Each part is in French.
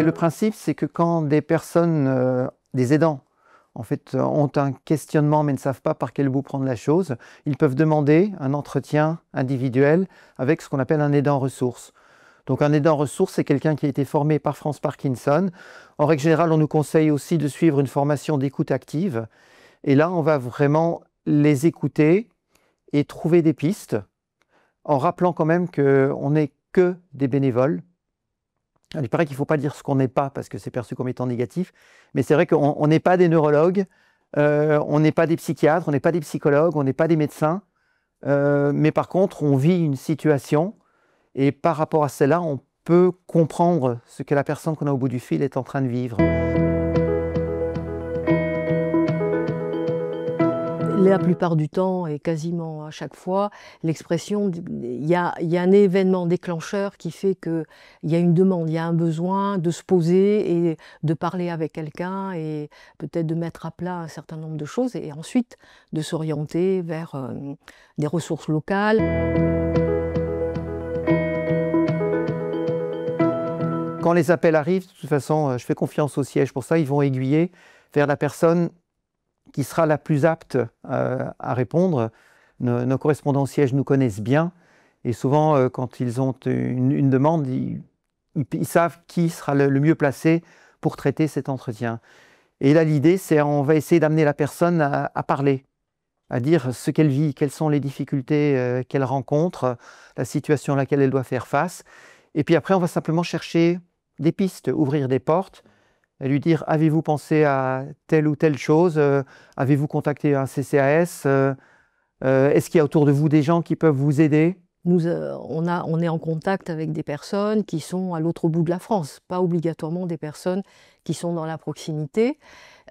le principe, c'est que quand des personnes, des aidants, en fait, ont un questionnement mais ne savent pas par quel bout prendre la chose, ils peuvent demander un entretien individuel avec ce qu'on appelle un aidant ressource. Donc un aidant ressource, c'est quelqu'un qui a été formé par France Parkinson. En règle générale, on nous conseille aussi de suivre une formation d'écoute active. Et là, on va vraiment les écouter et trouver des pistes, en rappelant quand même qu'on n'est que des bénévoles. Il paraît qu'il ne faut pas dire ce qu'on n'est pas, parce que c'est perçu comme étant négatif, mais c'est vrai qu'on n'est pas des neurologues, on n'est pas des psychiatres, on n'est pas des psychologues, on n'est pas des médecins, mais par contre, on vit une situation, et par rapport à cela, on peut comprendre ce que la personne qu'on a au bout du fil est en train de vivre. La plupart du temps, et quasiment à chaque fois, l'expression, il y a un événement déclencheur qui fait qu'il y a une demande, il y a un besoin de se poser et de parler avec quelqu'un et peut-être de mettre à plat un certain nombre de choses et ensuite de s'orienter vers des ressources locales. Quand les appels arrivent, de toute façon, je fais confiance au siège pour ça, ils vont aiguiller vers la personne qui sera la plus apte à répondre. Nos correspondants au siège nous connaissent bien et souvent, quand ils ont une demande, ils savent qui sera le mieux placé pour traiter cet entretien. Et là, l'idée, c'est on va essayer d'amener la personne à parler, à dire ce qu'elle vit, quelles sont les difficultés qu'elle rencontre, la situation à laquelle elle doit faire face. Et puis après, on va simplement chercher des pistes, ouvrir des portes, et lui dire « Avez-vous pensé à telle ou telle chose Avez-vous contacté un CCAS Est-ce qu'il y a autour de vous des gens qui peuvent vous aider ?» On est en contact avec des personnes qui sont à l'autre bout de la France, pas obligatoirement des personnes qui sont dans la proximité.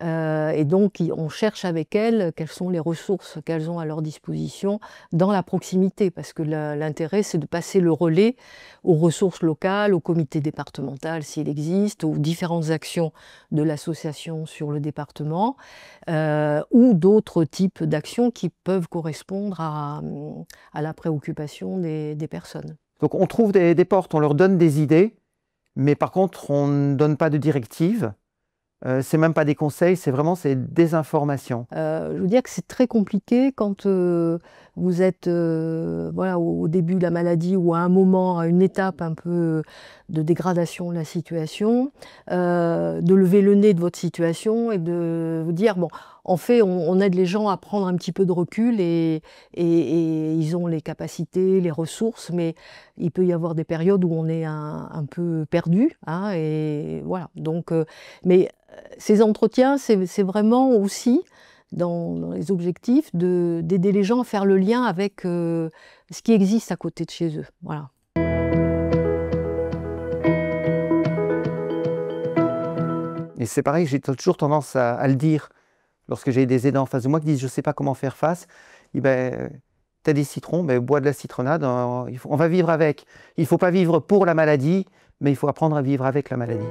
Et donc, on cherche avec elles quelles sont les ressources qu'elles ont à leur disposition dans la proximité, parce que l'intérêt, c'est de passer le relais aux ressources locales, au comité départemental s'il existe, aux différentes actions de l'association sur le département, ou d'autres types d'actions qui peuvent correspondre à la préoccupation des personnes. Donc on trouve des portes, on leur donne des idées, mais par contre, on ne donne pas de directives. C'est même pas des conseils, c'est des informations. Je veux dire que c'est très compliqué quand vous êtes voilà, au début de la maladie ou à un moment, à une étape un peu de dégradation de la situation, de lever le nez de votre situation et de vous dire, bon, en fait, on aide les gens à prendre un petit peu de recul et ils ont les capacités, les ressources, mais il peut y avoir des périodes où on est un peu perdu, hein, et voilà. Donc, mais ces entretiens, c'est vraiment aussi dans les objectifs d'aider les gens à faire le lien avec ce qui existe à côté de chez eux. Voilà. Et c'est pareil, j'ai toujours tendance à le dire lorsque j'ai des aidants en face de moi qui disent « je ne sais pas comment faire face ». Ben, tu as des citrons, ben, bois de la citronnade, on va vivre avec. Il ne faut pas vivre pour la maladie, mais il faut apprendre à vivre avec la maladie.